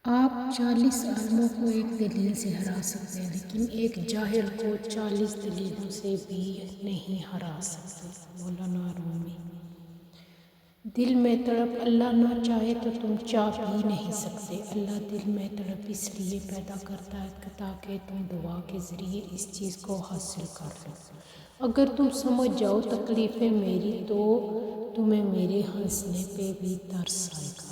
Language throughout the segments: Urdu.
آپ 40 عالموں کو ایک دلیل سے ہرا سکتے ہیں، لیکن ایک جاہل کو 40 دلیلوں سے بھی نہیں ہرا سکتے۔ مولانا رومی۔ دل میں تڑپ اللہ نہ چاہے تو تم چاہ بھی نہیں سکتے۔ اللہ دل میں تڑپ اس لیے پیدا کرتا ہے تاکہ تم دعا کے ذریعے اس چیز کو حاصل کر لو۔ اگر تم سمجھ جاؤ تکلیفیں میری تو تمہیں میرے ہنسنے پہ بھی ترس آئے گا۔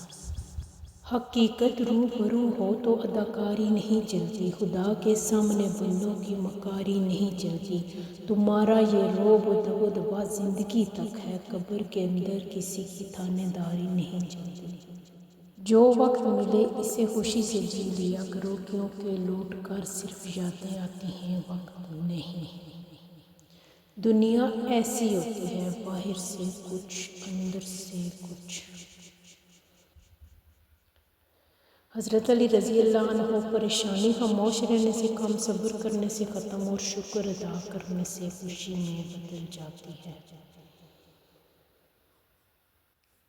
حقیقت روبرو ہو تو اداکاری نہیں چلتی، خدا کے سامنے بندوں کی مکاری نہیں چلتی۔ تمہارا یہ رعب و دبدبہ زندگی تک ہے، قبر کے اندر کسی کی تھانے داری نہیں چلتی۔ جو وقت ملے اسے خوشی سے جی لیا کرو، کیونکہ لوٹ کر صرف یادیں آتی ہیں، وقت نہیں۔ دنیا ایسی ہوتی ہے، باہر سے کچھ اندر سے کچھ۔ حضرت علی رضی اللہ عنہ۔ پریشانی خاموش رہنے سے کم، صبر کرنے سے ختم اور شکر ادا کرنے سے خوشی میں بدل جاتی ہے۔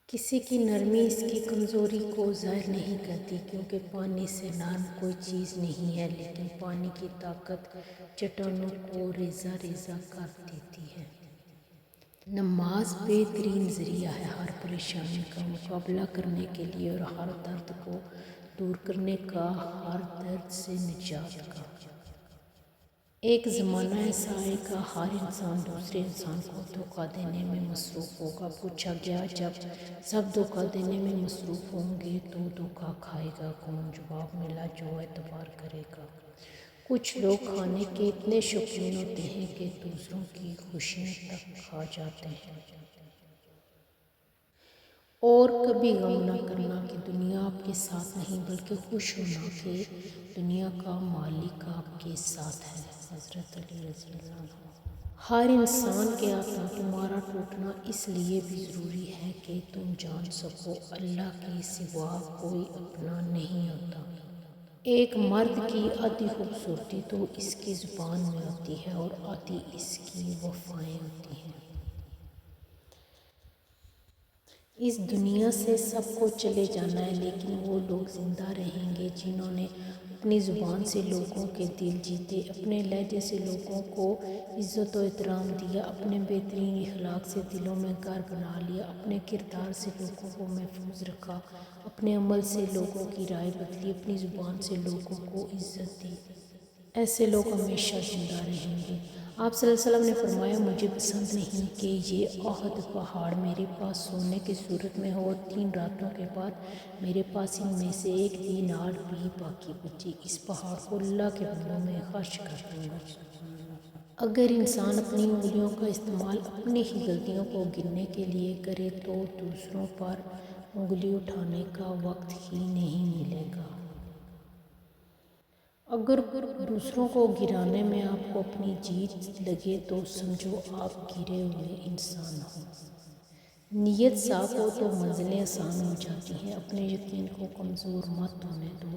کسی کی نرمی اس کی کمزوری کو ظاہر نہیں کرتی، کیونکہ پانی سے نرم کوئی چیز نہیں ہے، لیکن پانی کی طاقت چٹانوں کو ریزہ ریزہ کر دیتی ہے۔ نماز بہترین ذریعہ ہے ہر پریشانی کا مقابلہ کرنے کے لیے اور ہر درد کو دور کرنے کا، ہر درد سے نجات کا۔ ایک زمانہ ایسا آئے گا ہر انسان دوسرے انسان کو دھوکہ دینے میں مصروف ہوگا۔ پوچھا گیا جب سب دھوکہ دینے میں مصروف ہوں گے تو دھوکہ کھائے گا کون؟ جواب ملا جو اعتبار کرے گا۔ کچھ لوگ کھانے کے اتنے شوقین ہوتے ہیں کہ دوسروں کی خوشیوں تک کھا جاتے ہیں۔ اور کبھی غم نہ کرنا کہ دنیا آپ کے ساتھ نہیں، بلکہ خوش ہونا کہ دنیا کا مالک آپ کے ساتھ ہے۔ حضرت علی رضی اللہ عنہ۔ ہر انسان کے آتا تمہارا ٹوٹنا اس لیے بھی ضروری ہے کہ تم جان سکو اللہ کے سوا کوئی اپنا نہیں ہوتا۔ ایک مرد کی آدھی خوبصورتی تو اس کی زبان میں ہوتی ہے اور آدھی اس کی وفائیں ہوتی ہیں۔ اس دنیا سے سب کو چلے جانا ہے، لیکن وہ لوگ زندہ رہیں گے جنہوں نے اپنی زبان سے لوگوں کے دل جیتے، اپنے لہجے سے لوگوں کو عزت و احترام دیا، اپنے بہترین اخلاق سے دلوں میں گھر بنا لیا، اپنے کردار سے لوگوں کو محفوظ رکھا، اپنے عمل سے لوگوں کی رائے بدلی، اپنی زبان سے لوگوں کو عزت دی۔ ایسے لوگ ہمیشہ زندہ رہیں گے۔ آپ صلی اللہ علیہ وسلم نے فرمایا مجھے پسند نہیں کہ یہ احد پہاڑ میرے پاس سونے کی صورت میں ہو اور 3 راتوں کے بعد میرے پاس ان میں سے 1 دینار بھی باقی بچے، اس پہاڑ کو اللہ کے بندوں میں خرچ کر دوں گا۔ اگر انسان اپنی انگلیوں کا استعمال اپنی ہی غلطیوں کو گننے کے لیے کرے تو دوسروں پر انگلی اٹھانے کا وقت ہی نہیں ملے گا۔ اگر دوسروں کو گرانے میں آپ کو اپنی جیت لگے تو سمجھو آپ گرے ہوئے انسان ہو۔ نیت صاف ہو تو منزلیں آسان ہو جاتی ہیں۔ اپنے یقین کو کمزور مت ہونے دو،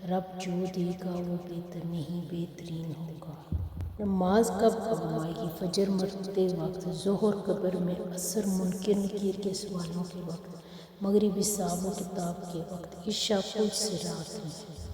رب جو دے گا وہ بہتر نہیں بہترین ہوگا۔ نماز کب کام آئے گی؟ فجر مرتے وقت، ظہر قبر میں، عصر منکر نکیر کے سوالوں کے وقت، مغرب حساب و کتاب کے وقت، عشاء پل صراط میں۔